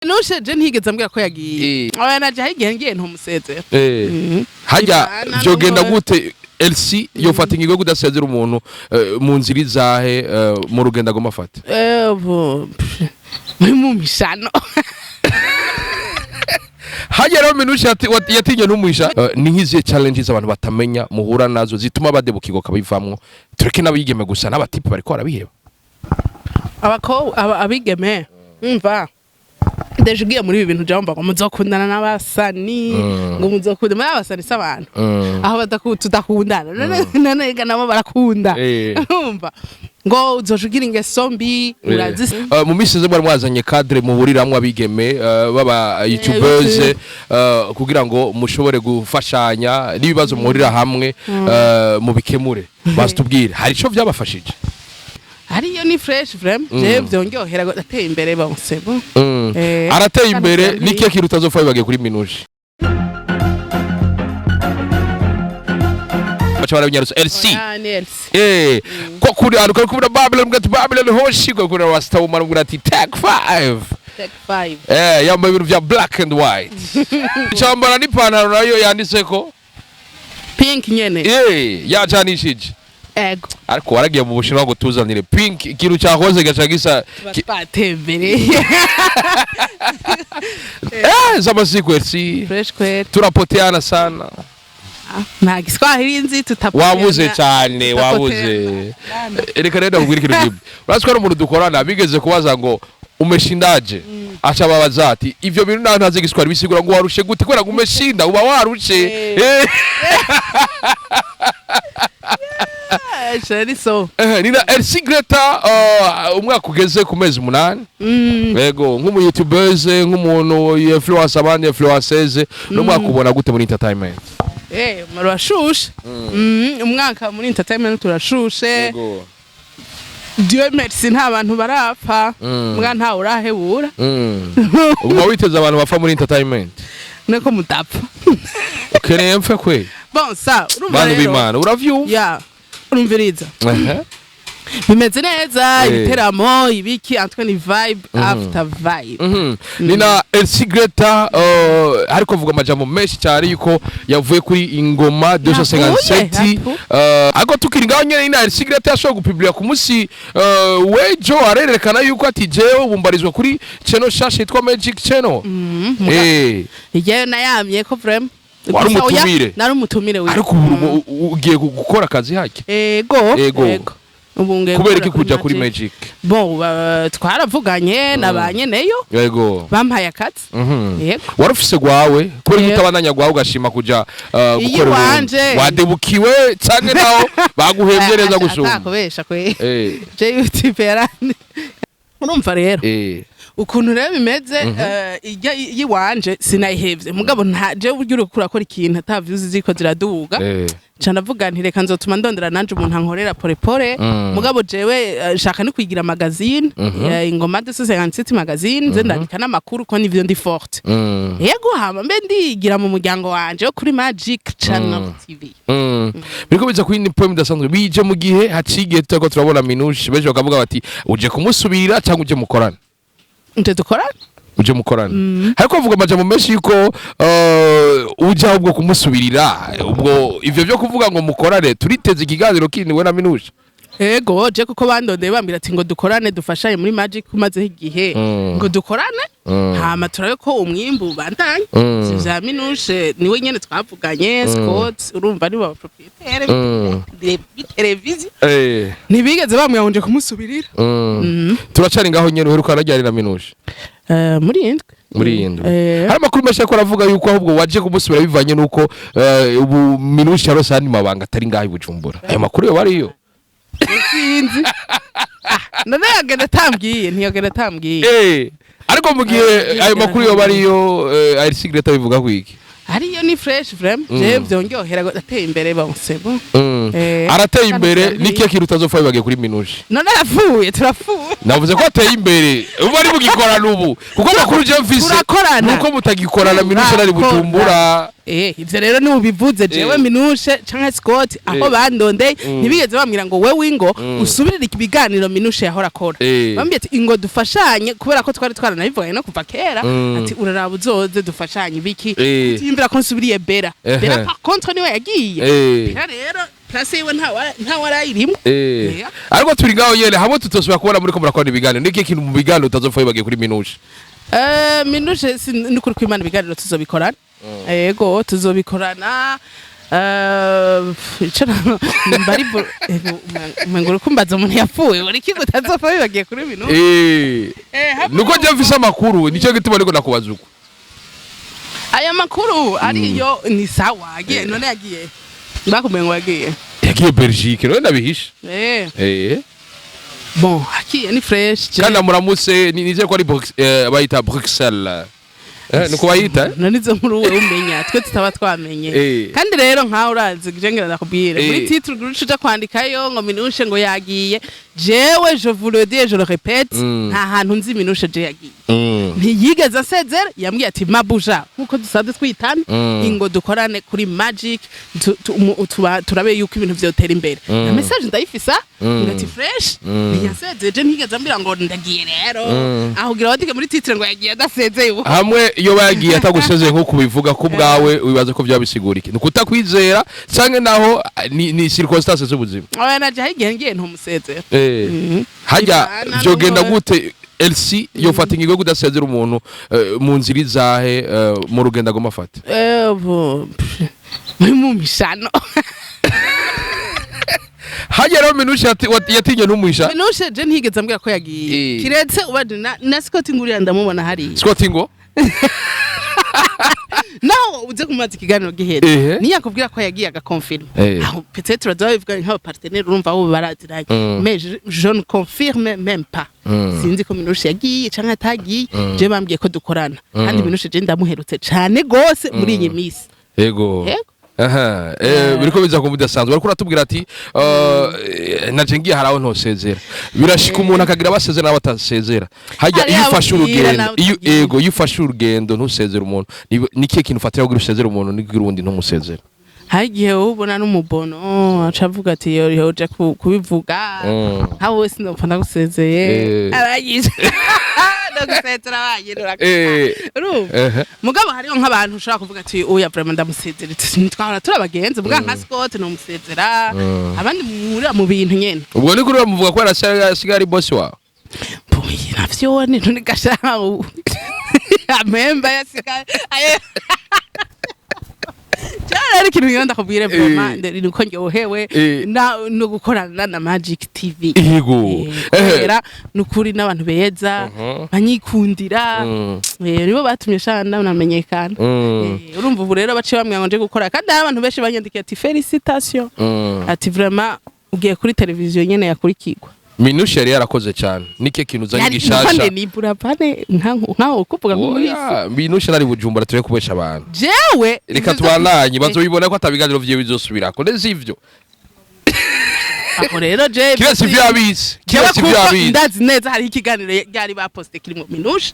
Minouche je ntigeze ambwira ko yagiye. Oya naje hagiye ngiye ntumusezera. Hajya vyogenda gute Elsie yofata ingingo kudasezera umuntu mu nzira izahe mu rugendo agomba afata? Mu mishano. Hajya rero Minouche yatinye n'umuhisha ni nk'izihe challenges abantu batamenya muhura nazo zituma badebukirwa kabivamwo tureke n'abigeme gusa n'abatipe bariko barabiheba. Abigeme umva deje ugiye muri ibi bintu jamba ngo muzokundana n'abasani ngo muzokundana n'abasani s'abantu aho tudakundana none nabo barakunda umva ngo uzojugira ingeso mbi urazi mu misize bari mwazanye cadre mu buriramwe abigeme baba youtubers kugira ngo mushobore gufashanya n'ibibazo muhurira hamwe mu bikemure bastubwire hari ico vyabafashije. Hariyo ni fresh vraiment je vyongyohera ateye imbere bonsebo arateye imbere niki kintu utazofa bibagiye kuri Minouche bacabara binyaruso Elsie ko kuri aruka kubura Babylon hoshi ko kuri wasta umara ngura ati take 5 yamba ibintu vya black and white chambara ni panaro nayo yanditseko pink nyene yajanishije ego ariko waragiye mu Bushinwa ngo tuzanire pink ikintu cyahoze gacagisa batembereye zama sequence fresh kwet turapoteana sana nta Kiswahili nzi tutapoteana wabuze cyane wabuze reka rero ngwira ikintu gibwe uraswa n'umuntu dukorana bigeze kubaza ngo umeshindaje acha babaza ati ivyo bintu nta ntaze Kiswahili bisigura ngo warushe gute kwera ngo umeshinda uba warushe so nina Elsie Gretta umwaka ugeze ku mezi 8 yego nk'umu youtubers nk'umuntu influencer abandi influencers no mwaka ubona gute muri entertainment marashushe umwaka muri entertainment turashushe yego Dieu merci nta bantu barapfa mbwa nta urahebura ubwo witeze abantu bafa muri entertainment nako mutapfa ukeneye mfe kwe bon ça urumva rero bimana uravyumva urumviriza bimeze neza ibiteramo ibiki antwe ni vibe after vibe nina Elsie Gretta ariko vuga amajambo menshi cyari yuko yavuye kuri ingoma 257 ago tukiringaho nyene nina Elsie Gretta yashoboye gupublika ku munsi wejo arerekana yuko ati jewe ubumbarizwa kuri channel shashe yitwa Magic Channel yewe nayamye ko vraiment nari umutumire we ariko ugiye gukora akazi hake ego kubera iki kuja kuri Magic bon twaravuganye nabanye neyo yego bampaye akazi yego warufise gwawe kuri mutabandanya gwawe ugashima kuja gukora wadebukiwe canke naho baguhevye neza gusumba atakobesha kwe je YouTube yarandi urumva rero ukuntu rero bimeze yiwanje sinayihevye mugabo ntaje buryo urukura akora ikintu atavyuzi ziko ziraduga cyane avuga nti reka nzotuma ndondera nanje umuntu ankorera pore mugabo jewe shaka ni kwigira magazine ingoma 257 magazine nze ndandika namakuru ko nivyo ndi forte yego hama mbe ndigira mu muryango wanje wo kuri magicchanneltv biriko biza kuri ni point dasanzwe bije mu gihe hacige tutako turabona Minouche beje bakavuga bati uje kumusubirira cyangwa uje mukorana nte dukorana uje mukorana hariko avuga amajambo menshi yuko uja ubwo kumusubirira ubwo ivyo byo kuvuga ngo mukorane turiteze ikiganiro kindi we na Minouche ego je kuko bandondeye bambira ati ngo dukorane dufashanye muri Magic kumaze igihe ngo dukorane hama turabe ko umwimbu bandanye vya Minouche niwe nyene twavuganye Scott urumva ni wa proprietaire de televiziyo nibigeze bamuyahunje kumusubirira turacari ngaho nyene uheruka arajyana na Minouche muri indwe hari amakuru menshi ko aravuga yuko ahubwo waje kumusubira bivanye nuko ubu Minouche yarose andi mabanga atari ngaho Bujumbura ayo makuru yo bariyo sinzi none yagenda tambwiye ariko mu gihe ayo makuru yo bariyo Elsie Gretta bivuga kwiki hariyo ni fresh vraiment je vyongyohera ateye imbere bonsebo arateye imbere niki kintu utazofa bibagiye kuri Minouche none turafuye navuze ko ateye imbere ubu ari bugikorana ubu kuko makuru je mfise nuko mutagikorana Minouche ari Bujumbura ivyo rero ni ubivuze jewe Minouche canke Scott aho bandondeye ntibigeze bambwira ngo wewe ingo usubirire ibiganiro Minouche yahora akora bambwiye ati ingo dufashanye kubera ko twari twaranabivuganye no kuva kera ati uraraba uzoze dufashanye biki yimvira ko nsubiriye Bera par contre niwe yagiye rero place yiwe nta warayirimo ariko turi ngaho yene hamwe tutosubira kubona muri ko murakora ibiganiro niki kintu mu biganiro utazopfa bibagiye kuri Minouche Minouche ni kuri kwimana ibiganiro tuzobikorana yego tuzobikorana mbari menguru kumbaza umuntu yapfuye uri kigo utazopfa bibagiye kuri Minouche nuko je mfise amakuru nico gituma ariko nakubaza uko aya makuru ariyo ni sawa agiye none yagiye bakumengo yagiye Belgique none nabihisha bon agiye ni fresh kana muramutse nize ko ari bayita Bruxelles nuko bayita nanizo nkuru we umenya twe tutaba twamenye kandi rero nka urazi jengera nakubwire muri titre guruca kwandikayo ngo Minouche ngo yagiye jewe je vous le dis je le répète nta hantu nzi Minouche je yagiye ntiyigeze asezera yambwiye ati mabuja nkuko dusanzwe twitana ingo dukorane kuri magic turabe yuko ibintu vyotera imbere na message ndayifisa ngati fresh ntiyasezeje ntiyigeze ambira ngo ndagiye rero ahugira wadike muri titre ngo yagiye adasezeye hamwe iyo bagiye atagusezeye nko kubivuga ko bwawe wibaza ko byabisigura iki nukutakwizera canke naho ni circonstances z'ubuzima oya naje hagiye ngiye ntumusezera hajya vyogenda gute Elsie yofata ingingo kudasezera umuntu mu nzira izahe mu rugendo agoma afata mu mishano hajya rero Minouche yatinye n'umuhisha Minouche je ntigeze ambwira ko yagiye kiretse ubadi na Scott ngurira ndamubona hari Scott ngo naho uze kumaza ikiganiro gihera niyakubwira ko yagiye agaconfirme aho peut-être bazabivuga nka partenaire urumva aho baraziranye mais je ne confirme même pas sinzi ko Minouche yagiye canke atagiye je bambwiye ko dukorana kandi Minouche je ndamuherutse cane gose muri iyi misi yego biriko biza ko mudasanzwe ariko uratubwira ati naje ngiye haraho ntosezera birashika umuntu akagira basezera n'abatasezera hajya yifasha urugendo yego yifasha urugendo ntusezera umuntu nikiye kintu ufatira kugira usezera umuntu nigira undi ntumusezera hagiye ubona n'umubono acavuga ati yoje kubivuga hawo wese ndopfa ndagusezeye arayije ndagusezera bayirura mugabo hariyo nk'abantu ushaka kuvuga ati oya vraiment ndamusezera twahora turabagenze bwa nka Scott no musezera abandi mu bintu nyene ubwo ni kuri bamuvuga ko arasiga ari boss wawe boy navyo ni ntunikashaho amemba yasika cyari ikintu yonda kubwire vraiment nuko nyohewe no gukorana na Magic TV yego era nukuri n'abantu beza banyikundira nibo batumye shana namenyekana urumva ubu rero baciye bamwe ngo nje gukora kandi abantu benshi banyandikiye ati félicitations ati vraiment ugiye kuri televiziyo nyene yakurikirwa Minouche yari yarakoze cyane nike kintu uzanye gishasha ni burapane nkaho kuvuga ngo Minouche nari bujumbura turi kubesha abantu jewe reka twananye bazobibona ko atabiganiro vye bizosubirako neze ivyo aho rero je kirasi vyabizi ndazi neza hari ikiganiro yari baposte kirimo Minouche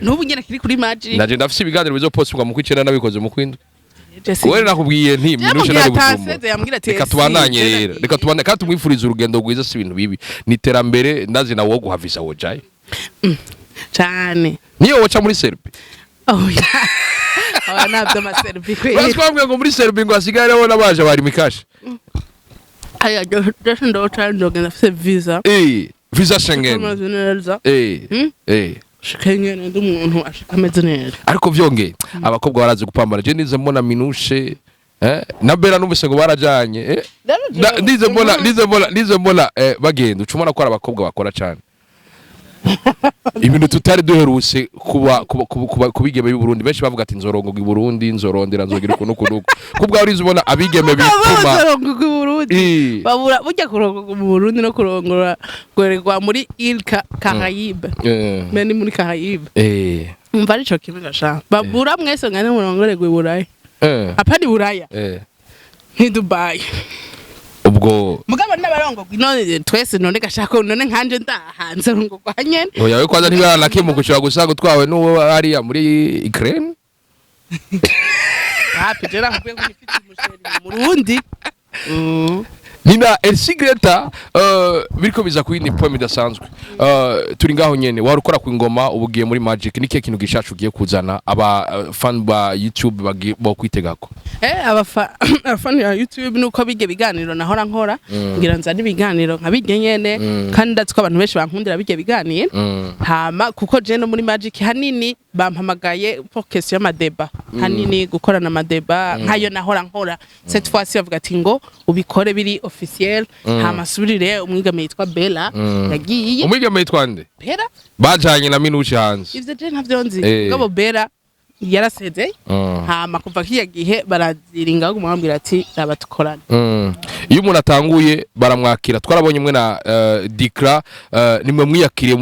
n'ubu nyene kiri kuri Magic naje ndafise ibiganiro bizopostwa mu kwicena nabikoze mu kwindwa Wewe nakubwiye nti Minouche nari bujumbura reka tubananye rero reka tubane kandi tumwifuriza urugendo rwiza si ibintu bibi ni terambere ndazi nawo wo guhavisa wojaye cyane niyo woca muri Serbia oya nabyo ma Serbia kwe baswambwe ngo muri Serbia ngo asigareho nabaje bari mikasha aya just ndo ndogenda fise visa visa Schengen Shikenge n'umuntu ashikameze neza ariko vyonge abakobwa barazi gupambana je nize mbona Minouche na Bera n'ubuse ngo barajanye nize mbona bagenda ucumona ko abakobwa bakora cyane ibintu tutari duheruse kubigeme b'i Burundi benshi bavuga ati nzorongo i Burundi nzorondera nzogira ukuntu kubwa urize ubona abigeme bituma nzorongo i Burundi babura burya kurongo mu Burundi no kurongora gwererwa muri Île Caraïbe meni muri Caraïbe umva arico kimwe gasha babura mwese ngane murongorerwa i Burayi apani Buraya ni Dubai ubwo mugabo n'abarongo none twese none gashaka none nkanje ndahanze ngo kwanyene oya we kwaza ntibara kimu gushaka gusanga twawe n'uwo ari muri Ukraine hapi je nakubwiye ko nifite umusheri mu Burundi. Nina Elsie Gretta biriko biza kuyindi point idasanzwe. Turi ngaho nyene wari ukora ku ingoma ubugiye muri Magic niki kintu gishacu ugiye kuzana aba fan ba YouTube bo kwitegako. Fan ya YouTube nuko bige biganiro nahora nkora ngira nzana ibiganiro nkabige nyene kandi ndatsko abantu benshi bankundira bige biganiro hama kuko je no muri Magic hanini bampamagaye pour question y'amadeba hanini gukorana amadeba nkayo nahora nkora cette fois ci bavuga ati ngo ubikore biri officiel hama subirire umwigame yitwa Bella yagiye umwigame yitwa nde Bella bajanye na MINOUCHE hanze ivyo je ntavyo nzi ngabo Bella yarasezeye hama kuva kiya gihe baraziringa kumwambira ati abatukorana iyo umuntu atanguye baramwakira twarabonye mwe na Dikra nimwe mwiyakiriye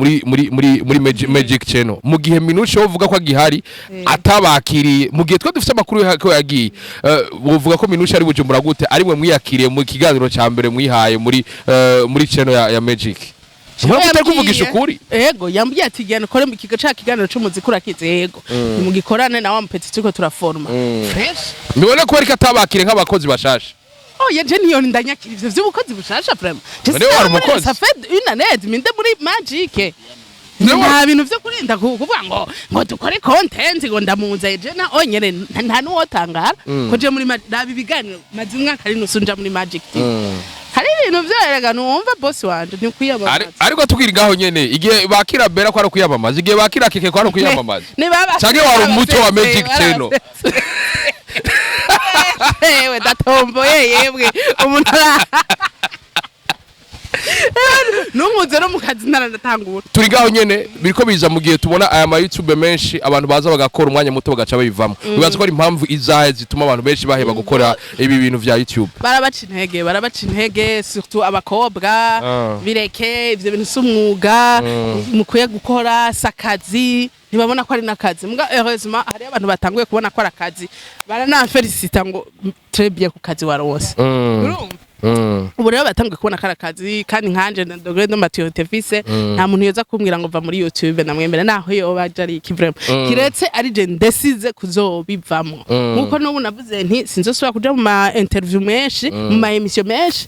muri Magic Channel mu gihe MINOUCHE wovuga ko agihari atabakiriye mu gihe twa dufite amakuru ko yagiye wovuga ko MINOUCHE ari Bujumbura gute ari mwe mwiyakiriye mu kiganiro ca mbere mwihaye muri channel ya Magic Murabutari kuvugisha ukuri. Yego yambwiye ati genda ukore mu kigo ca kiganiro c'umuziki urakize yego. Mu gikorane na wa mupeti tuko turaforma. Fresh. Nibone ko ariko atabakire nk'abakozi bashasha. Oh je niyo ndanyakira ivyo vy'ubukozi bushasha vraiment. None wari umukozi. Ça fait une année minde muri Magic. Nta bintu vyo kurinda kuvuga ngo dukore content ngo ndamunza je na onyere nta nuwotangara ko je muri nabi biganiro mazi umwaka ari nusunja muri Magic. Hari ibintu vyerega numva boss wanje ni kwiyamamaza. Ariko tukiri ngaho nyene igihe bakira Bella ko ari kwiyamamaza igihe bakira Keke ko ari kwiyamamaza. Canke wari umuto wa Magic Channel. Ewe datomboye yebwe umuntu numuze no mukazi naratangura turi gaho nyene biriko biza mu gihe tubona aya ma YouTube menshi abantu baza bagakora umwanya muto bagaca bayivamo bibaza ko ari impamvu izahe zituma abantu benshi baheba gukora ibi bintu vya YouTube barabaca intege surtout abakobwa bireke ivyo bintu sumwuga mukuye gukora sakazi ntibabona ko ari nakazi muga heureusement hari abantu batanguye kubona ko ari akazi baranamfelicita ngo très bien ku kazi waronse ubu rero batanguye kubona karakazi kandi nkanje na dogre no Mathieu Fise nta muntu yoza kumbwira ngo va muri YouTube namwemera naho yo bajari kivrem kiretse ari je ndesize kuzobivamo nkuko n'ubu navuze nti sinzosubira kuja mu ma interview menshi mu ma emission menshi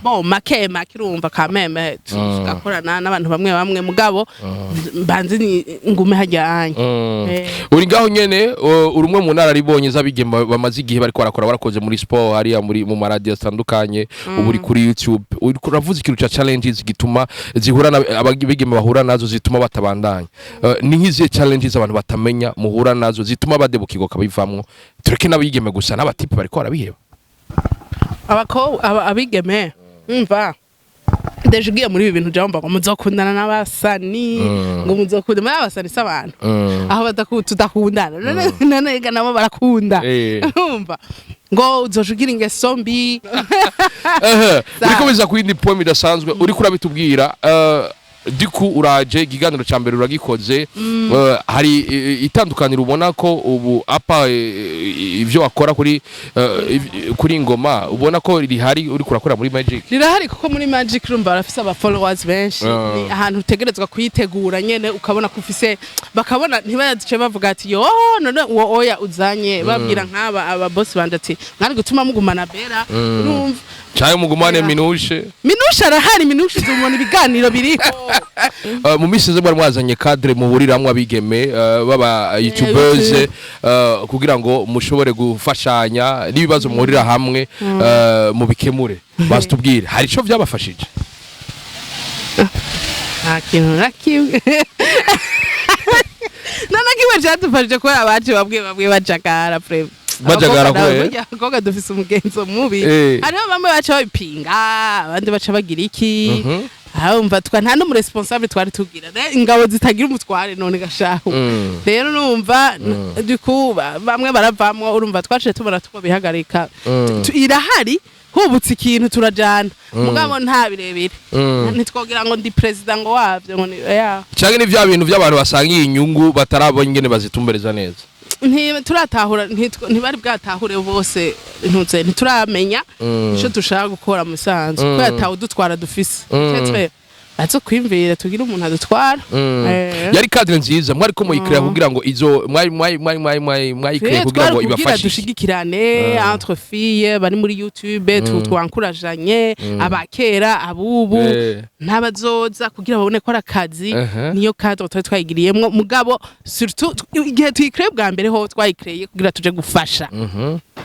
bon makema kirumva kameme tugakorana n'abantu bamwe mugabo mbanzi ngume hajyanye uri ngaho nyene urumwe mu ntara ribonye zabigema bamaze igihe bariko barakora barakoze muri sport hariya mu ma radio atandukanye uburi kuri YouTube uravuze ikintu cha challenges gituma zihura abigeme bahura nazo zituma batabandanya ni nkiziye challenges abantu batamenya muhura nazo zituma badebukirwa kabivamwo tureke nabigeme gusa n'abatipe bariko barabiheba abigeme umva deje ugiye muri ibi bintu jamba ngo muzokundana n'abasani ngo muzokundana n'abasani s'abantu aho tudakundana none nabo barakunda umva ngo uzojugira ingeso mbi uriko biza kuyindi point idasanzwe uriko urabitubwira diku uraje ikiganiro ca mbere uragikoze hari itandukaniro ubona ko ubu apa ivyo wakora kuri ingoma ubona ko rihari uri kurakora muri Magic rirahari kuko muri Magic rumba barafise aba followers benshi ahantu utegerezwa kuyitegura nyene ukabona kufise bakabona ntibazice bavuga ati yo none oya uzanye babwira nk'aba aba boss banje ati mwari gutuma mugumana Bella urumva Chayo mugumane MINOUCHE arahari MINOUCHE zumona ibiganiro biriko mu misize bari mwazanye cadre mu buriramwe abigeme baba YouTubers kugira ngo mushobore gufashanya nibibazo muhurira hamwe mu bikemure bazitubwire hari ico vyabafashije kintu nakimwe nanakiwe cyadufashije ko abaje babwe bacakara preve bajagara kwe koga dufise umugenzo mubi hariho bamwe baca babipinga abandi baca bagira iki umva nta no responsable twari tugira ingabo zitagira umutware none gashaho rero numva dukuba bamwe baravamwe urumva twaciye tubona tuko bihagarika irahari hubutse ikintu turajana mugabo nta birebire ntitwogira ngo ndi president ngo wavyo ngo cyangwa ni vya bintu by'abantu basangiye inyungu batarabonye ingene bazitumbereza neza turatahura ntibari bwatahure bose ntituramenya ico dushaka gukora musanzwe ko yatawe dutwara dufise azo kwimvira tugira umuntu adutwara yari cadre nziza mwari ko muyikira kugira ngo izo mwayikire kugira ngo ibafashe dushigikirane entre filles bari muri YouTube twankurajanye abakera abubu n'abazoza kugira babone ko arakazi niyo cadre twayigiriyemwo mugabo surtout igihe tuyikire bwa mbere ho twayikireye kugira tuje gufasha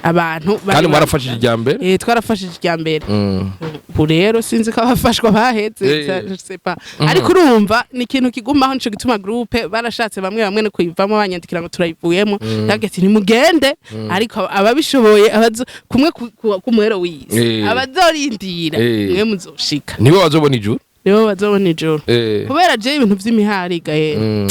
abantu kandi mwarafashije ijya mbere twarafashije ijya mbere ubu rero sinzi ko abafashwa bahetse ariko urumva ni ikintu kigumaho nico gituma groupe barashatse bamwe no kuyivamo banyandikira ngo turayivuyemo yagati nimugende ariko ababishoboye kumwe kumuhero w'isi abazorindira mwe muzoshika nibo bazobona ijuru kubera je ibintu vy'imihari gaye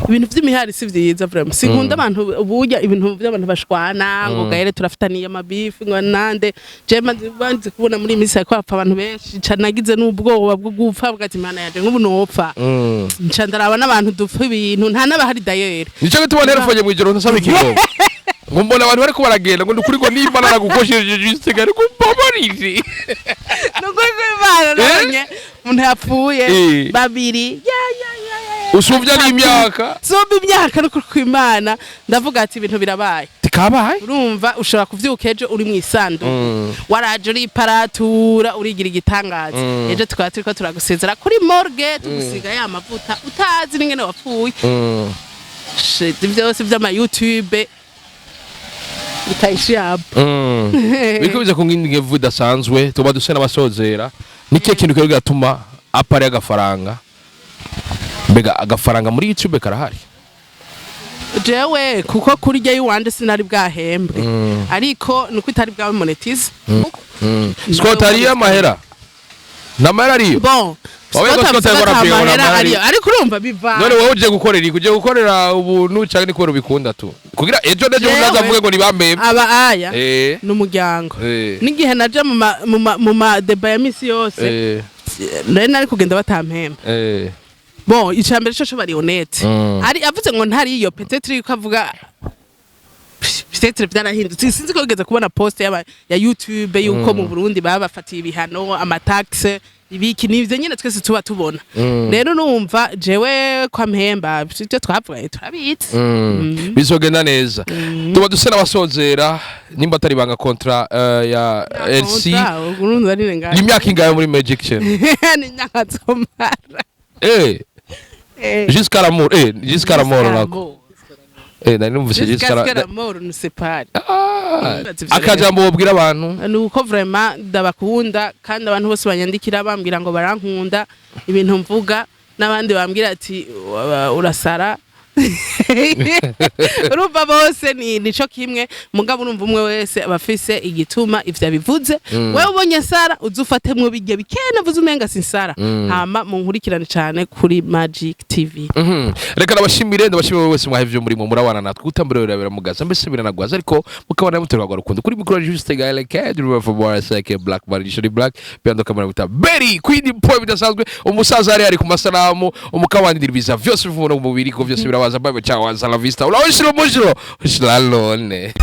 ibintu vy'imihari si vyiza vraiment sinkunda abantu uburya ibintu by'abantu bashwana ngo gahere turafitaniye amabifi ngo nande je banze kubona muri imisi ko apfa abantu benshi canagize n'ubwoba bwo gupfa bwati mana yaje nk'ubu nopfa nca ndaraba n'abantu dupfa ibintu nta n'abahari dayere nico gituma rero foje mwijoro ntasaba ikigo ngo mbona abantu bariko baragenda ngo ndukuri ngo nimba naragukosheje juste gari kumbabarize nuko kwimana nonye umuntu yapfuye babiri usuvya n'imyaka zombi imyaka no kwimana ndavuga ati ibintu birabaye tikabaye urumva ushobora kuvyuka ejo uri mwisandu waraje uri paratura urigira igitangaza ejo tukaba turiko turagusezera kuri morgue tugusiga ya mavuta utazi n'ingene wapfuye byose vy'ama YouTube bitayishaba bikubize ku ngindi vuda sanzwe tuba dusena basozera niki kintu kero gatuma apari agafaranga mbega agafaranga muri YouTube karahari jewe kuko kuri jye yuwande sinari bwahembre ariko nuko itari bwawe monetize Scott ari amahera namara ariyo bon ariko urumva biva none wowe uje gukorera ubuntu cyane niko rubikunda tu kugira ejo nejo unaza avuge ngo nibameme aba aya n'umuryango n'igihe naje mu ma deba ya misi yose nari kugenda batampemba bon icambere cyo bari honnête ari avuze ngo ntari iyo peut-être ko avuga peut-être byarahindutse sinzi ko ugeze kubona post ya YouTube yuko mu Burundi babafatiye ibihano amataxe ibiki nivyo nyene twese tuba tubona rero numva jewe kwa mpemba byo twavugaye turabitse bizogenda neza tuba dusena basozera nimba atari banga contrat ya Elsie imyaka ingayo muri Magic Channel ni nyakazomara jusqu'à la mort nako nari numvise jusqu'à la mort nous sépare akajambo wobwira abantu nuko vraiment ndabakunda kandi abantu bose banyandikira bambwira ngo barankunda ibintu mvuga nabandi bambwira ati urasara urumva bose nico kimwe mugabo urumva umwe wese abafise igituma ivyo bivuze wewe ubonye sara uzufatemwe bijye bikena vuze umenga sinsara hama munkurikirane cyane kuri Magic TV reka nabashimire ndabashimire wese mwahevye muri mu murabana natwe utambere biramugaza mbese biranagwaza ariko mukabana muterwa rukundo kuri micro juste guy like I do for more like black barishuri black bando kamera buta very queen point bidasanzwe umusaza ari ku masanamu umukawandira biza vyose bivuga mu mubiri ko vyose birabaza bye ciao la vista. Hola, hoy se lo muestro. Es la lone.